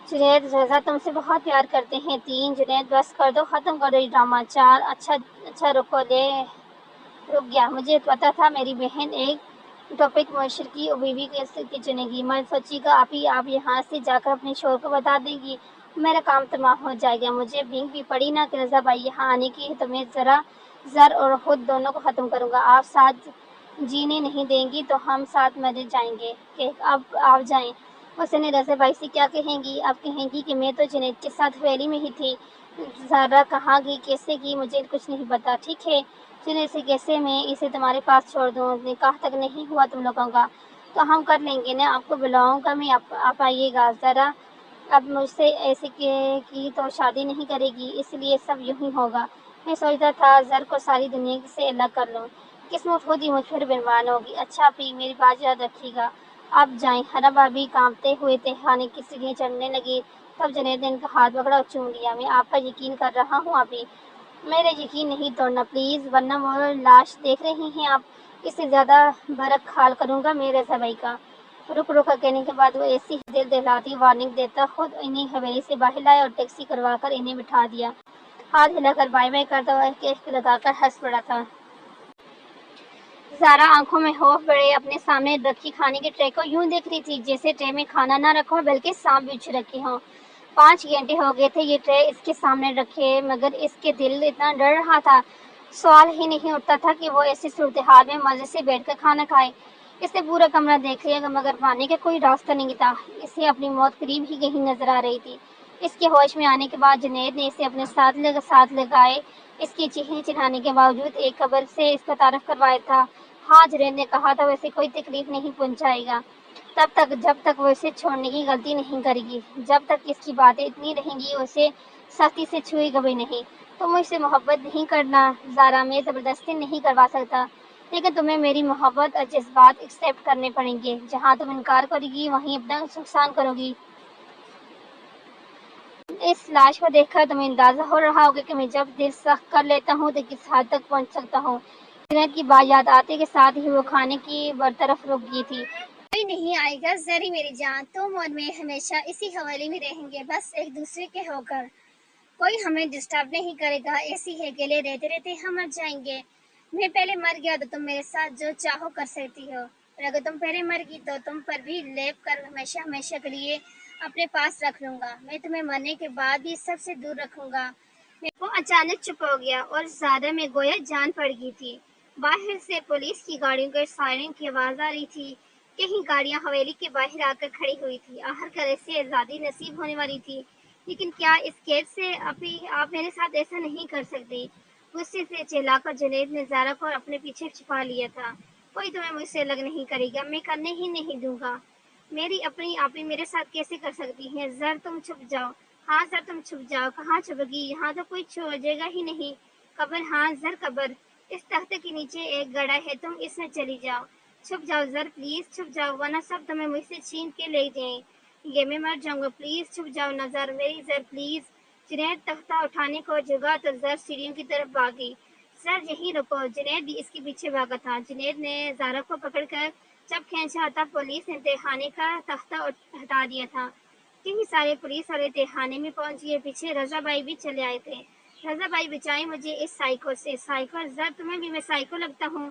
جنید رضا تم سے بہت پیار کرتے ہیں، 3 جنید بس کر دو، ختم کرو یہ ڈرامہ، 4 اچھا رک گیا، مجھے پتا تھا میری بہن ایک ٹاپک معاشر کی بیوی کی چنے گی، میں سوچی گا آپ یہاں سے جا کر اپنے شوہر کو بتا دیں گی، میرا کام تمام ہو جائے گا۔ مجھے بھینگ بھی پڑی نا کہ رضا بھائی یہاں آنے کی ہے تو میں زر اور خود دونوں کو ختم کروں گا، آپ ساتھ جینے نہیں دیں گی تو ہم ساتھ مر جائیں گے، کہ اب آپ جائیں۔ حسین رضا بھائی سے کیا کہیں گی؟ آپ کہیں گی کہ میں تو جنید کے ساتھ حویلی میں ہی تھی، زارا کہاں گئی، کیسے گئی، مجھے کچھ نہیں پتا، ٹھیک ہے؟ جنید سے کیسے میں اسے تمہارے پاس چھوڑ دوں؟ نکاح تک نہیں ہوا تم لوگوں کا تو ہم کر لیں گے نا، آپ کو بلاؤں گا میں، آپ آئیے گا ذرا، اب مجھ سے ایسے کی تو شادی نہیں کرے گی، اس لیے سب یوں ہی ہوگا۔ میں سوچتا تھا زر کو ساری دنیا سے الگ کر لوں، قسمت خود ہی مجھ پر مہربان ہوگی۔ اچھا اپی، میری بات یاد رکھیے گا، آپ جائیں۔ ہیرا بھابھی کانپتے ہوئے تہخانے کی سیڑھیاں چڑھنے لگی، تب جنید نے ان کا ہاتھ پکڑا اور چوم لیا۔ میں آپ پر یقین کر رہا ہوں اپی، میرا یقین نہیں توڑنا پلیز، ورنہ وہ لاش دیکھ رہی ہیں آپ، اس سے زیادہ برق حال کروں گا میں رضا بھائی کا۔ رک کہنے کے بعد وہ ایسی دل دہلاتی وارننگ دیتا خود انہیں حویلی سے باہر لایا اور ٹیکسی کروا کر انہیں بٹھا دیا، ہاتھ ہلا کر بائی بائی کرتا ہوا کیک لگا کر ہنس پڑا تھا۔ زارا آنکھوں میں خوف بڑے اپنے سامنے رکھی کھانے کی ٹرے کو یوں دیکھ رہی تھی جیسے ٹرے میں کھانا نہ رکھا ہو بلکہ سانپ بچھ رکھے ہوں۔ 5 گھنٹے ہو گئے تھے یہ ٹرے اس کے سامنے رکھے، مگر اس کے دل اتنا ڈر رہا تھا، سوال ہی نہیں اٹھتا تھا کہ وہ ایسی صورتحال میں مزے سے بیٹھ کر کھانا کھائے۔ اس نے پورا کمرہ دیکھ لیا مگر پانے کا کوئی راستہ نہیں تھا، اسے اپنی موت قریب ہی کہیں نظر آ رہی تھی۔ اس کے ہوش میں آنے کے بعد جنید نے اسے اپنے ساتھ لگائے، اس کے چیخنے چلانے کے باوجود ایک قبر سے اس کا تعارف کروایا تھا۔ ہاں، جنید نے کہا تھا ویسے کوئی تکلیف نہیں پہنچائے گا جب تک وہ اسے چھوڑنے کی غلطی نہیں کرے گی، جب تک اس کی باتیں اتنی رہیں گی اسے سختی سے چھوئے گا بھی نہیں۔ تم مجھ سے محبت نہیں کرنا زارا، میں زبردستی نہیں کروا سکتا، لیکن تمہیں میری محبت اور جذبات ایکسپٹ کرنے پڑیں گے، جہاں تم انکار کرو گی وہیں اپنا نقصان کرو گی۔ اس لاش کو دیکھ کر تمہیں اندازہ ہو رہا ہوگا کہ میں جب دل سخت کر لیتا ہوں تو کس حد تک پہنچ سکتا ہوں۔ جنید کی بات یاد آتے کے ساتھ ہی وہ کھانے کی برطرف رک گئی تھی۔ کوئی نہیں آئے گا زری میری جان، تم اور میں ہمیشہ اسی حویلی میں رہیں گے، بس ایک دوسرے کے ہو کر، کوئی ہمیں ڈسٹرب نہیں کرے گا، ایسے ہی اکیلے رہتے رہتے ہم مر جائیں گے۔ میں پہلے مر گیا تو تم میرے ساتھ جو چاہو کر سکتی ہو، اور اگر تم پہلے مر گئی تو تم پر بھی لیپ کر ہمیشہ کے لیے اپنے پاس رکھ لوں گا، میں تمہیں مرنے کے بعد بھی سب سے دور رکھوں گا۔ وہ اچانک چپ ہو گیا اور زیادہ میں گویا جان پڑ گئی تھی۔ باہر سے پولیس کی گاڑیوں کے سائرن کی آواز آ رہی تھی، کئی گاڑیاں حویلی کے باہر آ کر کھڑی ہوئی تھی، آخرکار اسے آزادی نصیب ہونے والی تھی۔ لیکن کیا اس قید سے ابھی آپ میرے ساتھ ایسا نہیں کر سکتے؟ غصے سے چلا کر جنید نے زارا کو اپنے پیچھے چھپا لیا تھا۔ کوئی تمہیں مجھ سے الگ نہیں کرے گا، میں کرنے ہی نہیں دوں گا۔ میری اپنی آپی میرے ساتھ کیسے کر سکتی ہیں؟ زر تم چھپ جاؤ، ہاں زر تم چھپ جاؤ، کہاں چھپے گی؟ یہاں تو کوئی جگہ ہی نہیں، قبر، ہاں زر قبر، اس تخت کے نیچے ایک گڑھا ہے، تم اس میں چلی جاؤ، چھپ جاؤ زر پلیز چھپ جاؤ، ورنہ سب تمہیں مجھ سے چھین کے لے جائیں گے، میں مر جاؤں گا، پلیز چھپ جاؤ نا زر، میری زر پلیز۔ جنید تختہ اٹھانے کو جھکا تو زر سیڑھیوں کی طرف بھاگی۔ زر یہیں رکو، جنید بھی اس کے پیچھے بھاگا تھا۔ جنید نے زارا کو پکڑ کر جب کھینچا تب پولیس نے تہخانے کا تختہ ہٹا دیا تھا، کئی سارے پولیس والے تہخانے میں پہنچ گئے، پیچھے رضا بھائی بھی چلے آئے تھے۔ رضا بھائی بچائیں مجھے اس سائیکو سے۔ سائیکو؟ زر تمہیں بھی میں سائیکو لگتا ہوں؟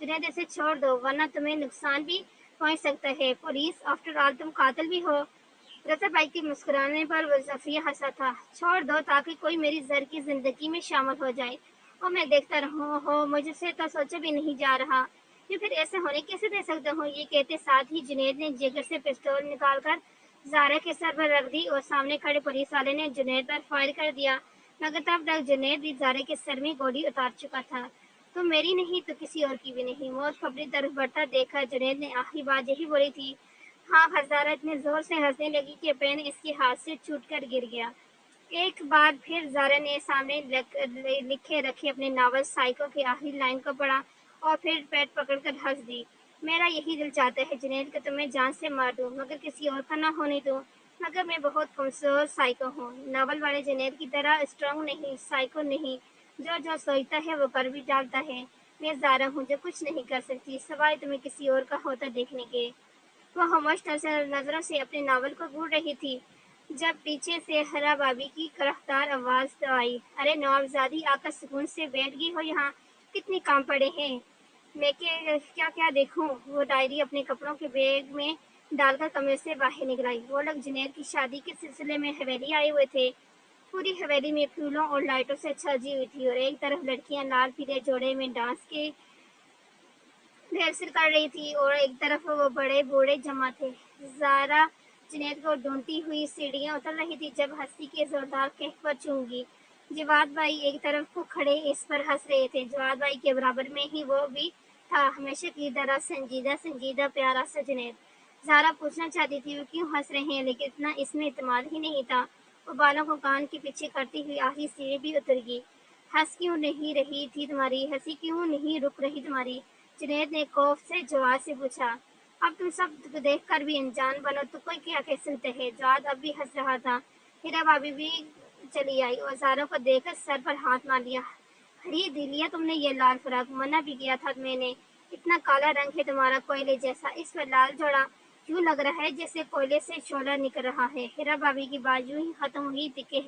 جنید اسے چھوڑ دو ورنہ تمہیں نقصان بھی پہنچ سکتا ہے۔ پولیس آفٹر آل تم قاتل بھی ہو۔ رضا بھائی کے مسکرانے پر وہ صفیہ ہنسا تھا۔ چھوڑ دو تاکہ کوئی میری زر کی زندگی میں شامل ہو جائے اور میں دیکھتا رہوں ہو مجھ سے تو سوچا بھی نہیں جا رہا۔ یہ پھر ایسے ہونے کیسے دے سکتا ہوں؟ یہ کہتے ساتھ ہی جنید نے جگر سے پستول نکال کر زارا کے سر پر رکھ دی اور سامنے کھڑے پولیس والے نے جنید پر فائر کر دیا، مگر تب تک جنید بھی زارا کے سر میں گولی اتار چکا تھا۔ تو میری نہیں تو کسی اور کی بھی نہیں۔ موت کو اپنی طرف بڑھتا دیکھا جنید نے آخری بات یہی بولی تھی۔ ہاں، ہزارہ اتنے زور سے ہنسنے لگی کہ پین اس کے ہاتھ سے چھوٹ کر گر گیا۔ ایک بار پھر زارا نے سامنے لکھے رکھے اپنے ناول سائیکو کی آخری لائن کو پڑھا اور پھر پیٹ پکڑ کر ہنس دی۔ میرا یہی دل چاہتا ہے جنید کہ تمہیں جان سے مار دوں مگر کسی اور کا نہ ہونے دوں، مگر میں بہت کمزور سائیکو ہوں، ناول والے جنید کی طرح اسٹرانگ نہیں، سائیکو نہیں، جو سوچتا ہے وہ کر بھی ڈالتا ہے۔ میں زارا ہوں جو کچھ نہیں کر سکتی سوائے تمہیں کسی اور کا ہوتا دیکھنے کے۔ وہ خاموش نظروں سے اپنے ناول کو گھور رہی تھی جب پیچھے سے ہرا بابی کی کرختار آواز آئی، ارے نوابزادی آ کر سکون سے بیٹھ گئی ہو یہاں، کتنے کام پڑے ہیں؟ میں کیا دیکھوں؟ وہ ڈائری اپنے کپڑوں کے بیگ میں ڈال کر کمرے سے باہر نکل آئی۔ وہ لوگ جنید کی شادی کے سلسلے میں حویلی آئے ہوئے تھے۔ پوری حویلی میں پھولوں اور لائٹوں سے سجی ہوئی تھی اور ایک طرف لڑکیاں لال پیلے جوڑے میں ڈانس کے ریہرسل کر رہی تھی اور ایک طرف وہ بڑے بوڑھے جمع تھے۔ زارا جنید کو ڈھونڈتی ہوئی سیڑھیاں اتر رہی تھی جب ہنسی کے زوردار کہہ پر چونکی۔ جواد بھائی ایک طرف کو کھڑے اس پر ہنس رہے تھے۔ جواد بھائی کے برابر میں ہی وہ بھی تھا، ہمیشہ کی طرح سنجیدہ پیارا سا جنید۔ زارا پوچھنا چاہتی تھی وہ کیوں ہنس رہے ہیں لیکن اتنا اس میں اعتماد ہی نہیں تھا۔ وہ بالوں کو کان کے پیچھے کرتی ہوئی آخری سیڑھی بھی اتر گئی۔ ہنس کیوں نہیں رہی تھی تمہاری؟ ہنسی کیوں نہیں رک رہی تمہاری؟ جنید نے خوف سے جواد سے پوچھا۔ اب تم سب دیکھ کر بھی انجان بنو تو کوئی کیا کہہ سکتے ہے؟ جواد اب بھی ہنس رہا تھا۔ ہیرا بھابی بھی چلی آئی اور زارا کو دیکھ کر سر پر ہاتھ مار لیا۔ خرید لیا تم نے یہ لال فراق؟ منع بھی کیا تھا میں نے، اتنا کالا رنگ ہے تمہارا کوئلے جیسا، اس پر لال جوڑا یوں لگ رہا ہے جیسے کوئلے سے شعلہ نکل رہا ہے۔ ہیرا بھابی کی بات یوں ہی ختم ہوئی کہ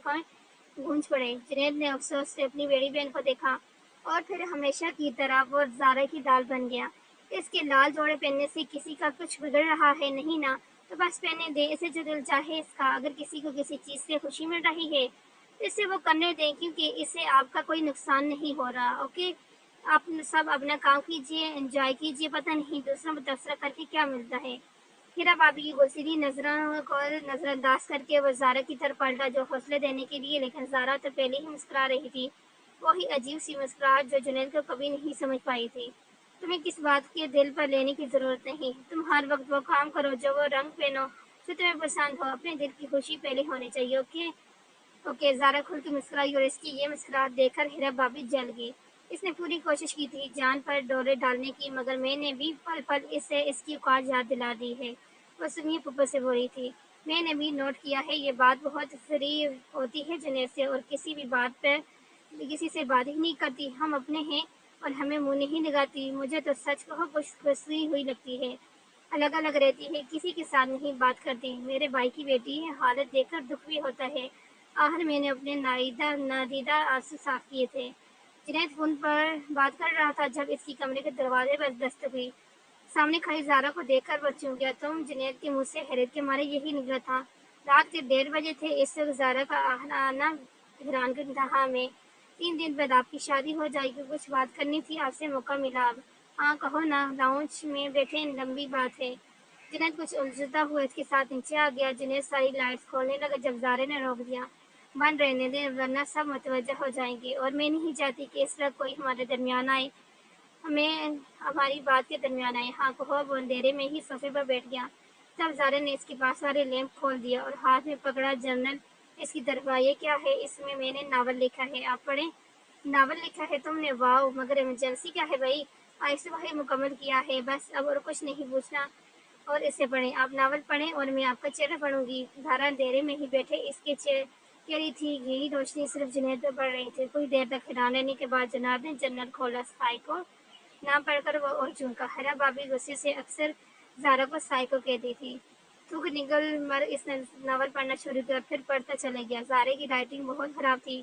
گونج پڑے۔ جنید نے افسوس سے اپنی بڑی بہن کو دیکھا اور پھر ہمیشہ کی طرح وہ زارا کی دال بن گیا۔ اس کے لال جوڑے پہننے سے کسی کا کچھ بگڑ رہا ہے نہیں نا؟ تو بس پہننے دیں اسے جو دل چاہے اس کا۔ اگر کسی کو کسی چیز سے خوشی مل رہی ہے تو اسے وہ کرنے دیں کیونکہ اس سے آپ کا کوئی نقصان نہیں ہو رہا۔ اوکے، آپ سب اپنا کام کیجیے، انجوائے کیجیے، پتہ نہیں دوسروں پر تبصرہ کر کے کیا ملتا ہے۔ ہیرا بھابی کی غصیلی نظروں کو نظر انداز کر کے وہ زارا کی طرف پلٹا جو حوصلے دینے کے لیے، لیکن زارا تو پہلے ہی مسکرا رہی تھی، وہی عجیب سی مسکراہٹ جو جنید کو کبھی نہیں سمجھ پائی تھی۔ تمہیں کس بات کے دل پر لینے کی ضرورت نہیں، تم ہر وقت وہ کام کرو جو وہ رنگ پہنو جو تمہیں پسند ہو، اپنے دل کی خوشی پہلے ہونی چاہیے۔ اوکے، زارا کھل کے مسکرائی اور اس کی یہ مسکراہٹ دیکھ کر ہیرا بھابی جل گئی۔ اس نے پوری کوشش کی تھی جان پر ڈورے ڈالنے کی مگر میں نے بھی پل پل اسے اس کی اوقات یاد دلا دی ہے، وہ سمیہ پھپھو سے بولی تھی۔ میں نے بھی نوٹ کیا ہے یہ بات بہت فری ہوتی ہے جنید سے اور کسی بھی بات پر کسی سے بات ہی نہیں کرتی، ہم اپنے ہیں اور ہمیں منہ نہیں لگاتی۔ مجھے تو سچ کہو کچھ پھنسی ہوئی لگتی ہے، الگ الگ رہتی ہے، کسی کے ساتھ نہیں بات کرتی۔ میرے بھائی کی بیٹی ہے، حالت دیکھ کر دکھ بھی ہوتا ہے۔ آخر میں نے اپنے نادیدہ آنسو صاف کیے تھے۔ جنید فون پر بات کر رہا تھا جب اس کی کمرے کے دروازے پر دستک ہوئی۔ سامنے کھڑی زارا کو دیکھ کر وہ چونک گیا۔ تم؟ جنید کے منہ سے حیرت کے مارے یہی نکلا تھا۔ رات کے 1:30 بجے تھے اس وقت زارا کا آنا حیران رہا میں۔ 3 دن بعد آپ کی شادی ہو جائے گی، کچھ بات کرنی تھی آپ سے، موقع ملا اب۔ ہاں کہو نا، لاؤنج میں بیٹھے، لمبی بات ہے۔ جنید کچھ الجھتا ہوا اس کے ساتھ نیچے آ گیا۔ جنید ساری لائٹس کھولنے لگا جب زارا نے روک دیا۔ بند رہنے دیں ورنہ سب متوجہ ہو جائیں گے اور میں نہیں چاہتی کہ اس وقت کوئی ہمارے درمیان آئے، ہماری بات کے درمیان آئے۔ ہاں کہو۔ وہ اندھیرے میں ہی صوفے پر بیٹھ گیا۔ تب زارا نے اس کے پاس والے لیمپ کھول دیا اور ہاتھ میں پکڑا جرنل اس کی طرف آئی۔ یہ کیا ہے؟ اس میں نے ناول لکھا ہے، آپ پڑھیں۔ ناول لکھا ہے تم نے؟ واؤ، مگر ایمرجنسی کیا ہے بھائی؟ آہستہ وہی مکمل کیا ہے بس، اب اور کچھ نہیں پوچھنا۔ اور اسے پڑھیں، آپ ناول پڑھیں اور میں آپ کا چہرہ پڑھوں گی۔ زارا اندھیرے میں ہی بیٹھے اس کے چہرے تھی گئی روشنی صرف جنید پر پڑ رہی تھی۔ کچھ دیر تک حیران رہنے کے بعد جناب نے جرنل کھولا۔ سائیکو نام پڑھ کر وہ اور چونکا۔ ہیرا بھابی غصے سے اکثر زارا کو سائیکو کہتی تھی۔ تھوک نگل مر اس نے ناول پڑھنا شروع کیا، پھر پڑھتا چلا گیا۔ زارا کی رائٹنگ بہت خراب تھی،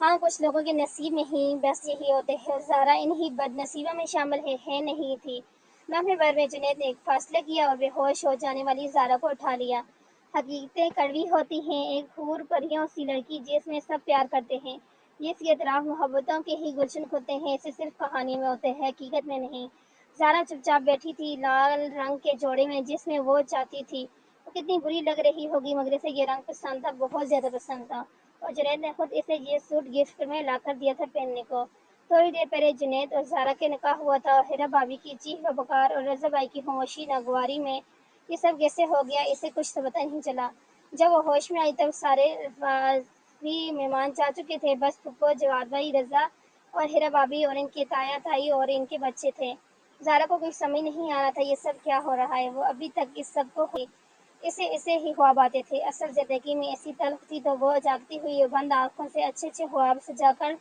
ہاں، کچھ لوگوں کے نصیب میں ہی بس یہی ہوتے ہیں، زارا انہی بد نصیبوں میں شامل ہے نہیں تھی۔ لمحے بھر میں جنید نے ایک فیصلہ کیا اور بے ہوش ہو جانے والی زارا کو اٹھا لیا۔ حقیقتیں کڑوی ہوتی ہیں، ایک حور پریوں سی لڑکی جس میں سب پیار کرتے ہیں، جس کے اطراف محبتوں کے ہی گلشن کھلتے ہیں، اسے صرف کہانی میں ہوتے ہیں، حقیقت میں نہیں۔ زارا چپ چاپ بیٹھی تھی لال رنگ کے جوڑے میں جس میں وہ چاہتی تھی۔ وہ کتنی بری لگ رہی ہوگی مگر اسے یہ رنگ پسند تھا، بہت زیادہ پسند تھا، اور جنید نے خود اسے یہ سوٹ گفٹ میں لا کر دیا تھا پہننے کو۔ تھوڑی دیر پہلے جنید اور زارا کے نکاح ہوا تھا، اور ہیرا بھابی کی چیخ و پکار اور رضا بائی کی خاموشی ناگواری میں یہ سب کیسے ہو گیا، اسے کچھ تو پتہ نہیں چلا۔ جب وہ ہوش میں آئی تب سارے بھی مہمان جا چکے تھے، بس پھپھو، جواد بھائی، رضا اور ہیرا بھابی اور ان کے تایا تائی اور ان کے بچے تھے۔ زارا کو کچھ سمجھ نہیں آ رہا تھا یہ سب کیا ہو رہا ہے، وہ ابھی تک اس سب کو اسے ہی خواب آتے تھے، اصل زندگی میں ایسی تلخ تھی تو وہ جاگتی ہوئی بند آنکھوں سے اچھے اچھے خواب سجا کر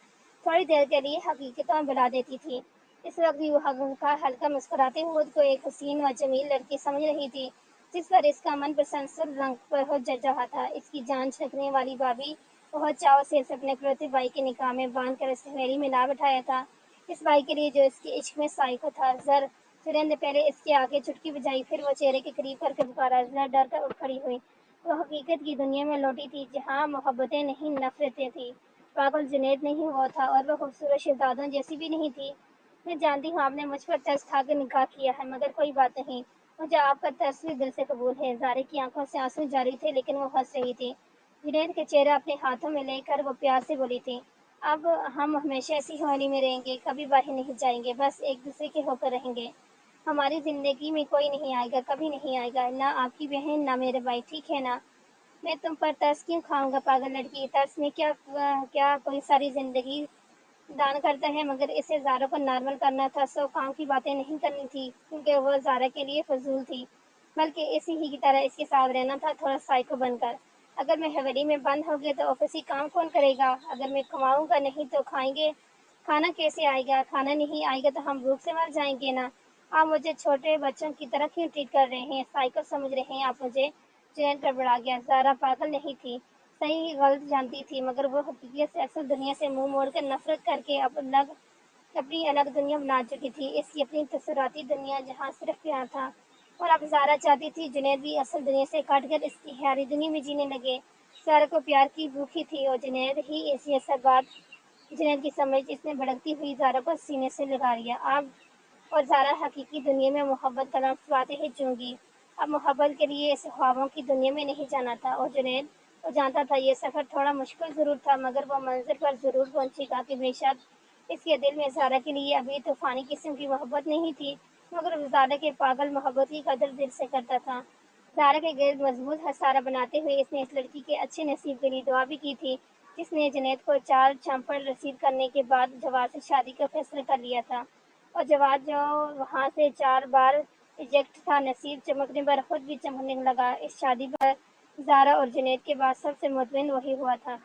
تھوڑی دیر کے لیے حقیقتوں بلا دیتی تھی۔ اس وقت بھی وہ ہلکا مسکراتے ہوئے خود کو ایک حسین و جمیل لڑکی سمجھ رہی تھی، جس پر اس کا من پسند سرخ رنگ پر ہو جڑ رہا تھا۔ اس کی جان چھلکنے والی بھابھی بہت چاؤ سے اسے اپنے اکلوتے بھائی کے نکاح میں باندھ کر اس حویلی میں لا بٹھایا تھا، اس بھائی کے لیے جو اس کے عشق میں سائیکو تھا۔ سریندر نے پہلے اس کے آگے چٹکی بجائی، پھر وہ چہرے کے قریب کر کے پکارا۔ زر ڈر کر اٹھ کھڑی ہوئی، وہ حقیقت کی دنیا میں لوٹی تھی جہاں محبتیں نہیں، نفرتیں تھیں۔ پاگل جنید نہیں وہ تھا، اور وہ خوبصورت شہزادوں جیسی بھی نہیں تھی۔ میں جانتی ہوں آپ نے مجھ پر ترس کھا کر نکاح کیا ہے، مگر کوئی بات نہیں، مجھے آپ کا ترس بھی دل سے قبول ہے۔ زارے کی آنکھوں سے آنسو جاری تھے لیکن وہ ہنس رہی تھی۔ جنید کے چہرہ اپنے ہاتھوں میں لے کر وہ پیار سے بولی تھی، اب ہم ہمیشہ ایسی حویلی میں رہیں گے، کبھی باہر نہیں جائیں گے، بس ایک دوسرے کے ہو کر رہیں گے۔ ہماری زندگی میں کوئی نہیں آئے گا، کبھی نہیں آئے گا، نہ آپ کی بہن نہ میرے بھائی، ٹھیک ہے نا؟ میں تم پر ترس کیوں کھاؤں گا پاگل لڑکی، ترس میں کیا کوئی ساری زندگی دان کرتا ہے، مگر اسے زارا کو نارمل کرنا تھا، سو کام کی باتیں نہیں کرنی تھی، کیونکہ وہ زارا کے لیے فضول تھی، بلکہ اسی ہی کی طرح اس کے ساتھ رہنا تھا، تھوڑا سائیکو بن کر۔ اگر میں حویلی میں بند ہو گیا تو آفیسی کام کون کرے گا؟ اگر میں کماؤں گا نہیں تو کھائیں گے کھانا کیسے آئے گا؟ کھانا نہیں آئے گا تو ہم بھوک سے مر جائیں گے نا؟ آپ مجھے چھوٹے بچوں کی طرح کیوں ٹریٹ کر رہے ہیں؟ سائیکو سمجھ رہے ہیں آپ مجھے؟ جنید گڑبڑا گیا۔ زارا پاگل نہیں تھی، صحیح غلط جانتی تھی، مگر وہ حقیقت سے، اصل دنیا سے منہ موڑ کر نفرت کر کے اپنی الگ دنیا بنا چکی تھی، اس کی اپنی تصوراتی دنیا جہاں صرف پیار تھا۔ اور اب زارا چاہتی تھی جنید بھی اصل دنیا سے کٹ کر اس کی خیالی دنیا میں جینے لگے۔ زارا کو پیار کی بھوکی تھی اور جنید ہی ایسی ایسا بات جنید کی سمجھ اس نے بھڑکتی ہوئی زارا کو سینے سے لگا لیا۔ اب اور زارا حقیقی دنیا میں محبت کا لفظ آتے ہی چونگی۔ اب محبت کے لیے اس خوابوں کی دنیا میں نہیں جانا تھا، اور جنید وہ جانتا تھا یہ سفر تھوڑا مشکل ضرور تھا، مگر وہ منزل پر ضرور پہنچے گا کہ بے شک اس کے دل میں زارا کے لیے ابھی طوفانی قسم کی محبت نہیں تھی، مگر وہ زارا کے پاگل محبت کی قدر دل سے کرتا تھا۔ زارا کے گرد مضبوط حصارہ بناتے ہوئے اس نے اس لڑکی کے اچھے نصیب کے لیے دعا بھی کی تھی، جس نے جنید کو 4 چھاپڑ رسید کرنے کے بعد جواد سے شادی کا فیصلہ کر لیا تھا، اور جواد جو وہاں سے 4 بار ایجیکٹ تھا، نصیب چمکنے پر خود بھی چمکنے لگا۔ اس شادی پر زارا اور جنید کے بعد سب سے مطمئن وہی ہوا تھا۔